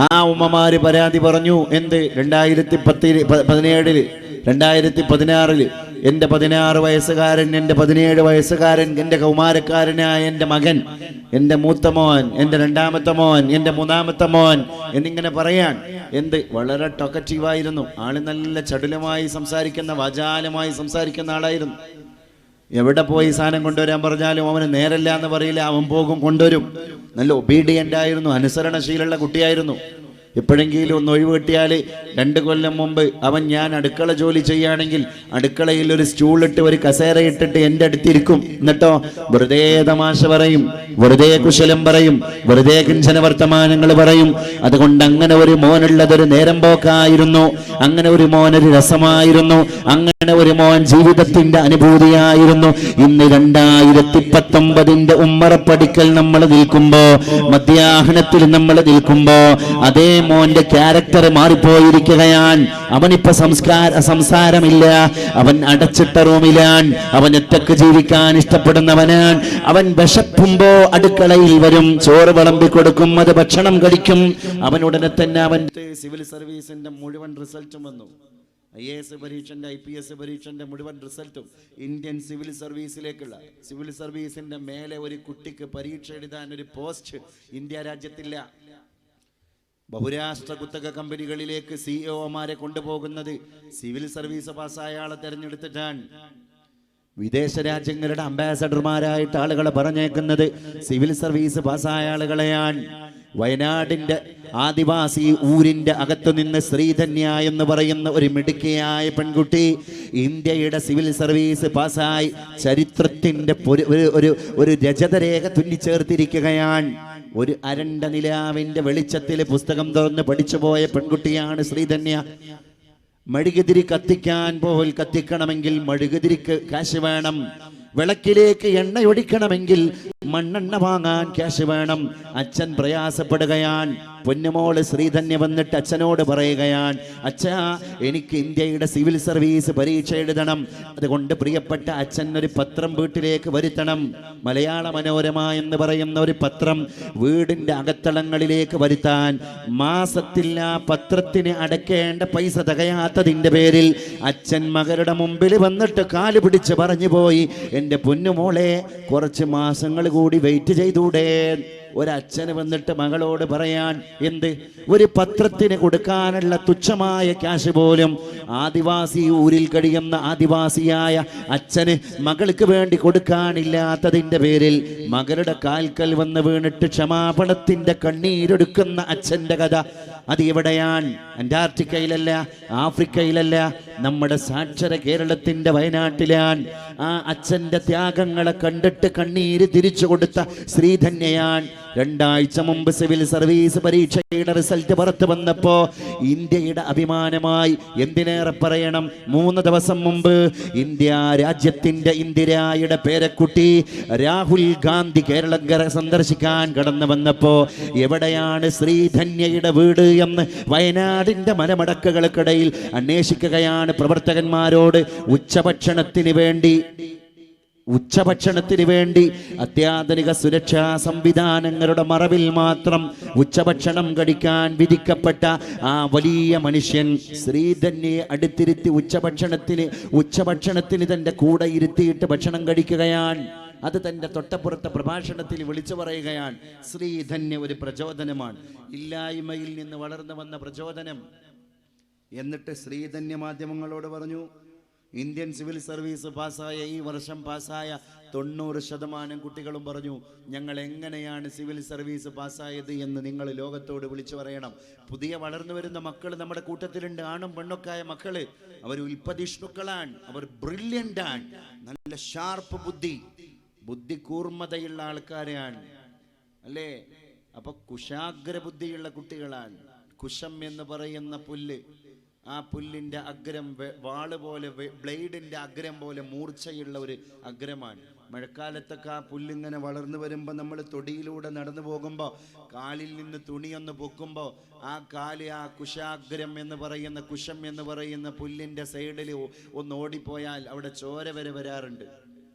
ആ ഉമ്മമാര് പരാതി പറഞ്ഞു. എന്ത്? 2017 2016 എൻ്റെ 16 വയസ്സുകാരൻ, എൻ്റെ 17 വയസ്സുകാരൻ, എൻ്റെ കൗമാരക്കാരനായ എൻ്റെ മകൻ, എൻ്റെ മൂത്ത മോൻ, എൻ്റെ രണ്ടാമത്തെ മോൻ, എൻ്റെ മൂന്നാമത്തെ മോൻ എന്നിങ്ങനെ പറയാൻ. എന്ത്? വളരെ ടോക്കറ്റീവായിരുന്നു ആള്. നല്ല ചടുലമായി സംസാരിക്കുന്ന, വാചാലമായി സംസാരിക്കുന്ന ആളായിരുന്നു. എവിടെ പോയി സാധനം കൊണ്ടുവരാൻ പറഞ്ഞാലും അവന് നേരല്ല എന്ന് പറയില്ല, അവൻ പോകും, കൊണ്ടുവരും. നല്ല ഒബീഡിയൻ്റ് ആയിരുന്നു, അനുസരണശീലമുള്ള കുട്ടിയായിരുന്നു. എപ്പോഴെങ്കിലും ഒന്ന് ഒഴിവ് കിട്ടിയാൽ 2 കൊല്ലം മുമ്പ് അവൻ, ഞാൻ അടുക്കള ജോലി ചെയ്യുകയാണെങ്കിൽ അടുക്കളയിൽ ഒരു സ്റ്റൂളിട്ട് ഒരു കസേര ഇട്ടിട്ട് എൻ്റെ അടുത്തിരിക്കും. എന്നിട്ടോ വെറുതെ തമാശ പറയും, വെറുതെ കുശലം പറയും, വെറുതെ കിഞ്ചന വർത്തമാനങ്ങൾ പറയും. അതുകൊണ്ട് അങ്ങനെ ഒരു മോനുള്ളതൊരു നേരം പോക്കായിരുന്നു, അങ്ങനെ ഒരു മോനൊരു രസമായിരുന്നു, അങ്ങനെ ഒരു മോൻ ജീവിതത്തിന്റെ അനുഭൂതിയായിരുന്നു. ഇന്ന് 2019 ഉമ്മറപ്പടിക്കൽ നമ്മൾ നിൽക്കുമ്പോ, മധ്യാഹ്നത്തിൽ നമ്മൾ നിൽക്കുമ്പോ അതേ മോന്റെ ക്യാരക്ടർ മാറിപ്പോയിരിക്കുകയാണ്. അവനിപ്പോ സംസാരമില്ല, അവൻ അടച്ചിട്ട റൂമിലാണ്, അവൻ ഒറ്റക്ക് ജീവിക്കാൻ ഇഷ്ടപ്പെടുന്നവനാണ്. അവൻ വിശപ്പുമ്പോ അടുക്കളയിൽ വരും, ചോറ് വിളമ്പി കൊടുക്കും, അത് ഭക്ഷണം കഴിക്കും. അവൻ ഉടനെ തന്നെ അവൻ സിവിൽ സർവീസിന്റെ മുഴുവൻ റിസൾട്ടും വന്നു. IAS പരീക്ഷന്റെ, IPS പരീക്ഷന്റെ മുഴുവൻ റിസൾട്ടും ഇന്ത്യൻ സിവിൽ സർവീസിലേക്കുള്ള, സിവിൽ സർവീസിന്റെ മേലെ ഒരു കുട്ടിക്ക് പരീക്ഷ എഴുതാൻ ഒരു പോസ്റ്റ് ഇന്ത്യ രാജ്യത്തില്ല. ബഹുരാഷ്ട്ര കുത്തക കമ്പനികളിലേക്ക് CEO-മാരെ കൊണ്ടുപോകുന്നത് സിവിൽ സർവീസ് പാസ്സായ ആളെ തെരഞ്ഞെടുത്തിട്ടാണ്. വിദേശ രാജ്യങ്ങളുടെ അംബാസഡർമാരായിട്ട് ആളുകളെ പറഞ്ഞേക്കുന്നത് സിവിൽ സർവീസ് പാസ്സായ ആളുകളെയാണ്. വയനാടിന്റെ ആദിവാസി ഊരിന്റെ അകത്തു നിന്ന് ശ്രീധന്യ എന്ന് പറയുന്ന ഒരു മിടുക്കിയായ പെൺകുട്ടി ഇന്ത്യയുടെ സിവിൽ സർവീസ് പാസ്സായി ചരിത്രത്തിന്റെ ഒരു രജതരേഖ തുന്നിച്ചേർത്തിരിക്കുകയാണ്. ഒരു അരണ്ട നിലാവിന്റെ വെളിച്ചത്തിൽ പുസ്തകം തുറന്ന് പഠിച്ചുപോയ പെൺകുട്ടിയാണ് ശ്രീധന്യ. മെഴുകുതിരി കത്തിക്കണമെങ്കിൽ മെഴുകുതിരിക്ക് കാശ് വേണം. വിളക്കിലേക്ക് എണ്ണയൊടിക്കണമെങ്കിൽ മണ്ണെണ്ണ വാങ്ങാൻ ക്യാഷ് വേണം. അച്ഛൻ പ്രയാസപ്പെടുകയാണ്. പൊന്നുമോള് ശ്രീധന്യ വന്നിട്ട് അച്ഛനോട് പറയുകയാണ്, അച്ഛാ, എനിക്ക് ഇന്ത്യയുടെ സിവിൽ സർവീസ് പരീക്ഷ എഴുതണം. അതുകൊണ്ട് പ്രിയപ്പെട്ട അച്ഛൻ ഒരു പത്രം വീട്ടിലേക്ക് വരുത്തണം. മലയാള മനോരമ എന്ന് പറയുന്ന ഒരു പത്രം വീടിന്റെ അകത്തളങ്ങളിലേക്ക് വരുത്താൻ മാസത്തിൽ ആ പത്രത്തിന് അടയ്ക്കേണ്ട പൈസ തികയാത്തതിന്റെ പേരിൽ അച്ഛൻ മകളുടെ മുമ്പിൽ വന്നിട്ട് കാല് പിടിച്ച് പറഞ്ഞു പോയി, എൻ്റെ പൊന്നുമോളെ, കുറച്ച് മാസങ്ങൾ കൂടി വെയിറ്റ് ചെയ്തൂടെ? ഒരച്ഛന് വന്നിട്ട് മകളോട് പറയാൻ, എന്ത്? ഒരു പത്രത്തിന് കൊടുക്കാനുള്ള തുച്ഛമായ ക്യാഷ് പോലും ആദിവാസി ഊരിൽ കഴിയുന്ന ആദിവാസിയായ അച്ഛന് മകൾക്ക് വേണ്ടി കൊടുക്കാനില്ലാത്തതിന്റെ പേരിൽ മകളുടെ കാൽക്കൽ വന്ന് വീണിട്ട് ക്ഷമാപണത്തിന്റെ കണ്ണീരൊടുക്കുന്ന അച്ഛന്റെ കഥ അത് എവിടെയാണ്? അന്റാർട്ടിക്കയിലല്ല, ആഫ്രിക്കയിലല്ല, നമ്മുടെ സാക്ഷര കേരളത്തിന്റെ വയനാട്ടിലാണ്. ആ അച്ഛന്റെ ത്യാഗങ്ങളെ കണ്ടിട്ട് കണ്ണീര് തിരിച്ചു കൊടുത്ത ശ്രീധന്യയാണ്. 2 ആഴ്ച മുമ്പ് സിവിൽ സർവീസ് പരീക്ഷയുടെ റിസൾട്ട് പുറത്തു വന്നപ്പോ ഇന്ത്യയുടെ അഭിമാനമായി, എന്തിനേറെ പറയണം, 3 ദിവസം മുമ്പ് ഇന്ത്യ രാജ്യത്തിന്റെ ഇന്ദിരായുടെ പേരക്കുട്ടി രാഹുൽ ഗാന്ധി കേരളം സന്ദർശിക്കാൻ കടന്നു വന്നപ്പോ എവിടെയാണ് ശ്രീധന്യയുടെ വീട് എന്ന് വയനാടിന്റെ മലമടക്കുകൾക്കിടയിൽ അന്വേഷിക്കുകയാണ് പ്രവർത്തകന്മാരോട്. ഉച്ചഭക്ഷണത്തിന് വേണ്ടി അത്യാധുനിക സുരക്ഷാ സംവിധാനങ്ങളുടെ മറവിൽ മാത്രം ഉച്ചഭക്ഷണം കഴിക്കാൻ വിധിക്കപ്പെട്ട ആ വലിയ മനുഷ്യൻ ശ്രീധന്യയെ അടുത്തിരുത്തി ഉച്ചഭക്ഷണത്തിന് തൻ്റെ കൂടെ ഇരുത്തിയിട്ട് ഭക്ഷണം കഴിക്കുകയാണ്. അത് തൻ്റെ തൊട്ടപ്പുറത്തെ പ്രഭാഷണത്തിൽ വിളിച്ചു പറയുകയാണ്, ശ്രീധന്യ ഒരു പ്രചോദനമാണ്, ഇല്ലായ്മയിൽ നിന്ന് വളർന്നു വന്ന പ്രചോദനം. എന്നിട്ട് ശ്രീധന്യ മാധ്യമങ്ങളോട് പറഞ്ഞു, ഇന്ത്യൻ സിവിൽ സർവീസ് പാസ്സായ, ഈ വർഷം പാസ്സായ 90% കുട്ടികളും പറഞ്ഞു, ഞങ്ങൾ എങ്ങനെയാണ് സിവിൽ സർവീസ് പാസ്സായത് എന്ന് നിങ്ങൾ ലോകത്തോട് വിളിച്ചു പറയണം. പുതിയ വളർന്നു വരുന്ന മക്കൾ നമ്മുടെ കൂട്ടത്തിലുണ്ട്, ആണും പെണ്ണൊക്കെയായ മക്കള്. അവർ ഉൽപ്പതിഷ്ണുക്കളാണ്, അവർ ബ്രില്യൻ്റാണ്, നല്ല ഷാർപ്പ് ബുദ്ധി കൂർമ്മതയുള്ള ആൾക്കാരാണ്, അല്ലേ? അപ്പൊ കുശാഗ്ര ബുദ്ധിയുള്ള കുട്ടികളാണ്. കുശം എന്ന് പറയുന്ന പുല്ല്, ആ പുല്ലിൻ്റെ അഗ്രം വാള് പോലെ, ബ്ലേഡിൻ്റെ അഗ്രം പോലെ മൂർച്ചയുള്ള ഒരു അഗ്രമാണ്. മഴക്കാലത്തൊക്കെ ആ പുല്ലിങ്ങനെ വളർന്നു വരുമ്പോൾ നമ്മൾ തൊടിയിലൂടെ നടന്നു പോകുമ്പോൾ കാലിൽ നിന്ന് തുണിയൊന്ന് പൊക്കുമ്പോൾ ആ കാല്, ആ കുശാഗ്രം എന്ന് പറയുന്ന, കുശം എന്ന് പറയുന്ന പുല്ലിൻ്റെ സൈഡിൽ ഒന്ന് ഓടിപ്പോയാൽ അവിടെ ചോര വരെ വരാറുണ്ട്.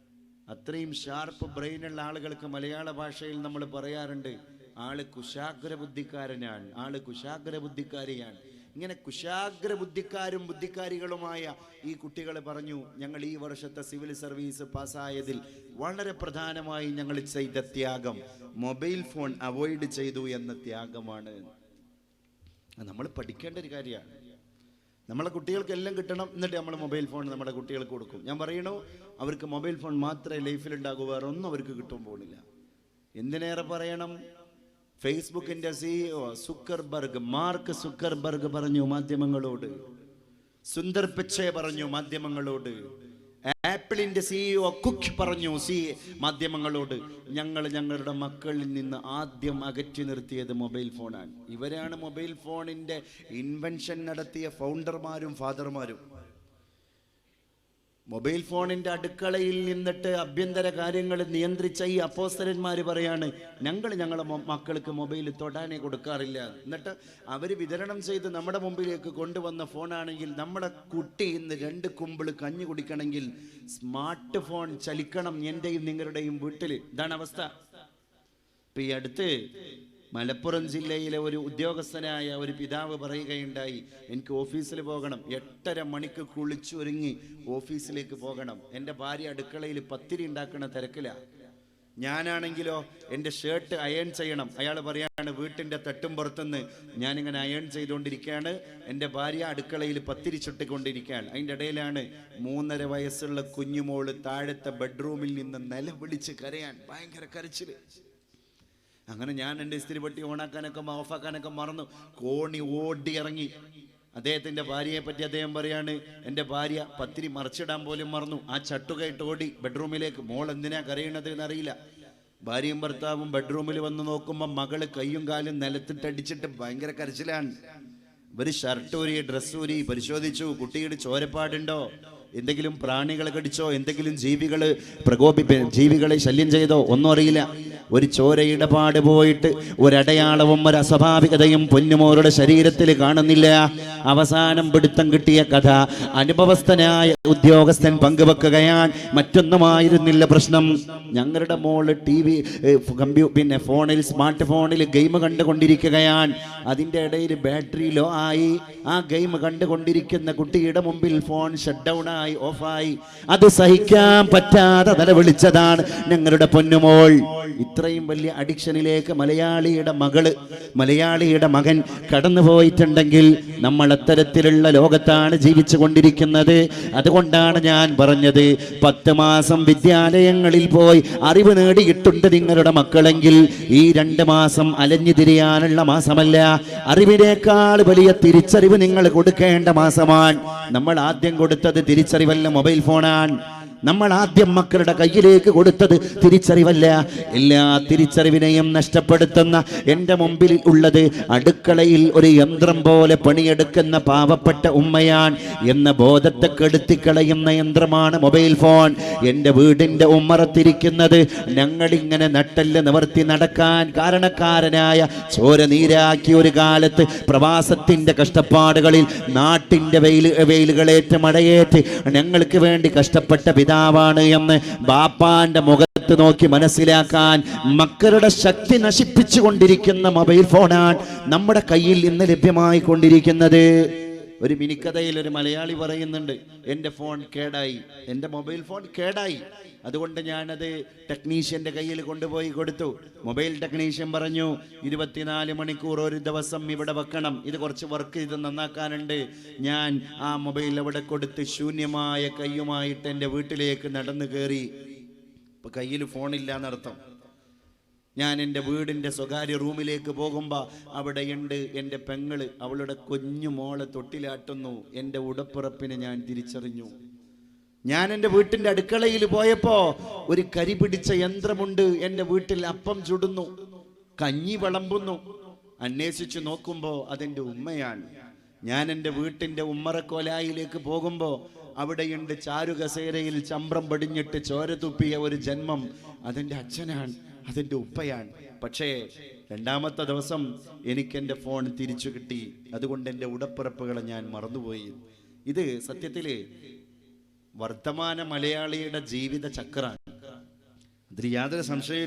അത്രയും ഷാർപ്പ് ബ്രെയിനുള്ള ആളുകൾക്ക് മലയാള ഭാഷയിൽ നമ്മൾ പറയാറുണ്ട്, ആള് കുശാഗ്ര ബുദ്ധിക്കാരനാണ്, ആള് കുശാഗ്ര ബുദ്ധിക്കാരിയാണ്. ഇങ്ങനെ കുശാഗ്ര ബുദ്ധിക്കാരും ബുദ്ധിക്കാരികളുമായ ഈ കുട്ടികൾ പറഞ്ഞു, ഞങ്ങൾ ഈ വർഷത്തെ സിവിൽ സർവീസ് പാസ്സായതിൽ വളരെ പ്രധാനമായി ഞങ്ങൾ ചെയ്ത ത്യാഗം മൊബൈൽ ഫോൺ അവോയ്ഡ് ചെയ്തു എന്ന ത്യാഗമാണ്. നമ്മൾ പഠിക്കേണ്ട ഒരു കാര്യമാണ്. നമ്മളെ കുട്ടികൾക്ക് എല്ലാം കിട്ടണം, എന്നിട്ട് നമ്മൾ മൊബൈൽ ഫോൺ നമ്മുടെ കുട്ടികൾക്ക് കൊടുക്കും. ഞാൻ പറയണു, അവർക്ക് മൊബൈൽ ഫോൺ മാത്രമേ ലൈഫിലുണ്ടാകൂ, വേറെ ഒന്നും അവർക്ക് കിട്ടാൻ പോകുന്നില്ല. എന്തിനേറെ പറയണം, ഫേസ്ബുക്കിന്റെ CEO മാർക്ക് സുക്കർബർഗ് പറഞ്ഞു മാധ്യമങ്ങളോട്, സുന്ദർ പിച്ചെ പറഞ്ഞു മാധ്യമങ്ങളോട്, ആപ്പിളിന്റെ CEO കുക്ക് പറഞ്ഞു മാധ്യമങ്ങളോട്, ഞങ്ങളുടെ മക്കളിൽ നിന്ന് ആദ്യം അകറ്റി നിർത്തിയത് മൊബൈൽ ഫോണാണ്. ഇവരാണ് മൊബൈൽ ഫോണിന്റെ ഇൻവെൻഷൻ നടത്തിയ ഫൗണ്ടർമാരും ഫാദർമാരും. മൊബൈൽ ഫോണിന്റെ അടുക്കളയിൽ നിന്നിട്ട് ആഭ്യന്തര കാര്യങ്ങൾ നിയന്ത്രിച്ച ഈ അപ്പോസ്തലന്മാർ പറയാണ്, ഞങ്ങളെ മക്കൾക്ക് മൊബൈൽ തൊടാനേ കൊടുക്കാറില്ല. എന്നിട്ട് അവർ വിതരണം ചെയ്ത് നമ്മുടെ മുമ്പിലേക്ക് കൊണ്ടുവന്ന ഫോണാണെങ്കിൽ നമ്മുടെ കുട്ടി ഇന്ന് 2 കുമ്പിൾ കഞ്ഞി കുടിക്കണമെങ്കിൽ സ്മാർട്ട് ഫോൺ ചലിക്കണം എൻ്റെയും നിങ്ങളുടെയും വീട്ടിൽ. ഇതാണ് അവസ്ഥ. ഇപ്പൊ ഈ അടുത്ത് മലപ്പുറം ജില്ലയിലെ ഒരു ഉദ്യോഗസ്ഥനായ ഒരു പിതാവ് പറയുകയുണ്ടായി, എനിക്ക് ഓഫീസിൽ പോകണം, 8:30 മണിക്ക് കുളിച്ചൊരുങ്ങി ഓഫീസിലേക്ക് പോകണം. എൻ്റെ ഭാര്യ അടുക്കളയിൽ പത്തിരി ഉണ്ടാക്കുന്ന തിരക്കിലാണ്. ഞാനാണെങ്കിലോ എൻ്റെ ഷർട്ട് അയൺ ചെയ്യണം. അയാൾ പറയാണ്, വീട്ടിൻ്റെ തട്ടും പുറത്തുനിന്ന് ഞാനിങ്ങനെ അയൺ ചെയ്തുകൊണ്ടിരിക്കുകയാണ്, എൻ്റെ ഭാര്യ അടുക്കളയിൽ പത്തിരി ചുട്ടിക്കൊണ്ടിരിക്കുകയാണ്. അതിൻ്റെ ഇടയിലാണ് 3.5 വയസ്സുള്ള കുഞ്ഞുമോള് താഴത്തെ ബെഡ്റൂമിൽ നിന്ന് നിലവിളിച്ച് കരയാൻ, ഭയങ്കര കരച്ചിൽ. അങ്ങനെ ഞാൻ എൻ്റെ ഇസ്തിരിപ്പെട്ടി ഓണാക്കാനൊക്കെ ഓഫാക്കാനൊക്കെ മറന്നു, കോണി ഓടി ഇറങ്ങി. അദ്ദേഹത്തിൻ്റെ ഭാര്യയെ പറ്റി അദ്ദേഹം പറയാണ്, എൻ്റെ ഭാര്യ പത്തിരി മറിച്ചിടാൻ പോലും മറന്നു, ആ ചട്ടുകയിട്ട് ഓടി ബെഡ്റൂമിലേക്ക്. മോൾ എന്തിനാ കരയണത് എന്നറിയില്ല. ഭാര്യയും ഭർത്താവും ബെഡ്റൂമിൽ വന്ന് നോക്കുമ്പോൾ മകള് കയ്യും കാലും നിലത്തിട്ടടിച്ചിട്ട് ഭയങ്കര കരച്ചിലാണ്. ഇവര് ഷർട്ട് ഊരി ഡ്രസ്സ് ഊരി പരിശോധിച്ചു, കുട്ടിയുടെ ചോരപ്പാടുണ്ടോ, എന്തെങ്കിലും പ്രാണികളെ കടിച്ചോ, എന്തെങ്കിലും ജീവികളെ ശല്യം ചെയ്തോ, ഒന്നും അറിയില്ല. ഒരു ചോരയുടെ പാട് പോയിട്ട് ഒരടയാളവും ഒരു അസ്വാഭാവികതയും പൊന്നുമോരുടെ ശരീരത്തിൽ കാണുന്നില്ല. അവസാനം പിടുത്തം കിട്ടിയ കഥ അനുഭവസ്ഥനായ ഉദ്യോഗസ്ഥൻ പങ്കുവെക്കുകയാണ്. മറ്റൊന്നുമായിരുന്നില്ല പ്രശ്നം. ഞങ്ങളുടെ മോള് പിന്നെ ഫോണിൽ, സ്മാർട്ട് ഫോണിൽ ഗെയിം കണ്ടുകൊണ്ടിരിക്കുകയാണ്. അതിൻ്റെ ഇടയിൽ ബാറ്ററി ലോ ആയി. ആ ഗെയിം കണ്ടുകൊണ്ടിരിക്കുന്ന കുട്ടിയുടെ മുമ്പിൽ ഫോൺ ഷട്ട് ഡൗൺ ആയി, ഓഫായി. അത് സഹിക്കാൻ പറ്റാതെ നിലവിളിച്ചതാണ് ഞങ്ങളുടെ പൊന്നുമോൾ. ഇത്രയും വലിയ അഡിക്ഷനിലേക്ക് മലയാളിയുടെ മകൻ കടന്നുപോയിട്ടുണ്ടെങ്കിൽ നമ്മൾ അത്തരത്തിലുള്ള ലോകത്താണ് ജീവിച്ചു കൊണ്ടിരിക്കുന്നത്. അതുകൊണ്ടാണ് ഞാൻ പറഞ്ഞത്, 10 മാസം വിദ്യാലയങ്ങളിൽ പോയി അറിവ് നേടിയിട്ടുണ്ട് നിങ്ങളുടെ മക്കളെങ്കിൽ ഈ 2 മാസം അലഞ്ഞു തിരിയാനുള്ള മാസമല്ല, അറിവിനേക്കാൾ വലിയ തിരിച്ചറിവ് നിങ്ങൾ കൊടുക്കേണ്ട മാസമാണ്. നമ്മൾ ആദ്യം കൊടുത്തത് തിരിച്ചറിവല്ല, മൊബൈൽ ഫോണാണ്. നമ്മൾ ആദ്യം മക്കളുടെ കയ്യിലേക്ക് കൊടുത്തത് തിരിച്ചറിവല്ല. എല്ലാ തിരിച്ചറിവിനെയും നഷ്ടപ്പെടുത്തുന്ന, എൻ്റെ മുമ്പിൽ ഉള്ളത് അടുക്കളയിൽ ഒരു യന്ത്രം പോലെ പണിയെടുക്കുന്ന പാവപ്പെട്ട ഉമ്മയാണ് എന്ന ബോധത്തെ കെടുത്തിക്കളയുന്ന യന്ത്രമാണ് മൊബൈൽ ഫോൺ. എൻ്റെ വീടിൻ്റെ ഉമ്മറത്തിരിക്കുന്നത് ഞങ്ങളിങ്ങനെ നട്ടല് നിവർത്തി നടക്കാൻ കാരണക്കാരനായ ചോര നീരാക്കിയ ഒരു കാലത്ത് പ്രവാസത്തിൻ്റെ കഷ്ടപ്പാടുകളിൽ നാട്ടിൻ്റെ വെയിലുകളേറ്റ് മഴയേറ്റ് ഞങ്ങൾക്ക് വേണ്ടി കഷ്ടപ്പെട്ട പിതാവാണ് എന്ന് ബാപ്പാന്റെ മുഖത്ത് നോക്കി മനസ്സിലാക്കാൻ മക്കളുടെ ശക്തി നശിപ്പിച്ചു കൊണ്ടിരിക്കുന്ന മൊബൈൽ ഫോണാണ് നമ്മുടെ കയ്യിൽ ഇന്ന് ലഭ്യമായി കൊണ്ടിരിക്കുന്നത്. ഒരു മിനിക്കഥയിൽ ഒരു മലയാളി പറയുന്നുണ്ട്, എൻ്റെ ഫോൺ കേടായി, എൻ്റെ മൊബൈൽ ഫോൺ കേടായി, അതുകൊണ്ട് ഞാനത് ടെക്നീഷ്യൻ്റെ കയ്യിൽ കൊണ്ടുപോയി കൊടുത്തു. മൊബൈൽ ടെക്നീഷ്യൻ പറഞ്ഞു, 24 മണിക്കൂർ ഒരു ദിവസം ഇവിടെ വെക്കണം, ഇത് കുറച്ച് വർക്ക് ചെയ്ത് നന്നാക്കാനുണ്ട്. ഞാൻ ആ മൊബൈൽ അവിടെ കൊടുത്ത് ശൂന്യമായ കയ്യുമായിട്ട് എൻ്റെ വീട്ടിലേക്ക് നടന്നു കയറി. ഇപ്പം കയ്യിൽ ഫോണില്ല എന്നർത്ഥം. ഞാൻ എൻ്റെ വീടിൻ്റെ സ്വകാര്യ റൂമിലേക്ക് പോകുമ്പോൾ അവിടെയുണ്ട് എൻ്റെ പെങ്ങള്, അവളുടെ കുഞ്ഞു മോളെ തൊട്ടിലാട്ടുന്നു. എൻ്റെ ഉടപ്പുറപ്പിനെ ഞാൻ തിരിച്ചറിഞ്ഞു. ഞാൻ എൻ്റെ വീട്ടിൻ്റെ അടുക്കളയിൽ പോയപ്പോൾ ഒരു കരി പിടിച്ച യന്ത്രമുണ്ട്. എൻ്റെ വീട്ടിൽ അപ്പം ചുടുന്നു, കഞ്ഞി വിളമ്പുന്നു. അന്വേഷിച്ചു നോക്കുമ്പോൾ അതെൻ്റെ ഉമ്മയാണ്. ഞാൻ എൻ്റെ വീട്ടിൻ്റെ ഉമ്മറക്കോലായിലേക്ക് പോകുമ്പോൾ അവിടെയുണ്ട് ചാരുകസേരയിൽ ചമ്രം പടിഞ്ഞിട്ട് ചോര തുപ്പിയ ഒരു ജന്മം. അതെൻ്റെ അച്ഛനാണ്, അതെൻ്റെ ഉപ്പയാണ്. പക്ഷേ 2ാമത്തെ ദിവസം എനിക്കെൻ്റെ ഫോൺ തിരിച്ചു കിട്ടി. അതുകൊണ്ട് എൻ്റെ ഉടപ്പിറപ്പുകളെ ഞാൻ മറന്നുപോയി. ഇത് സത്യത്തിൽ വർത്തമാന മലയാളിയുടെ ജീവിത ചക്രാണ്. അതിൽ യാതൊരു സംശയവും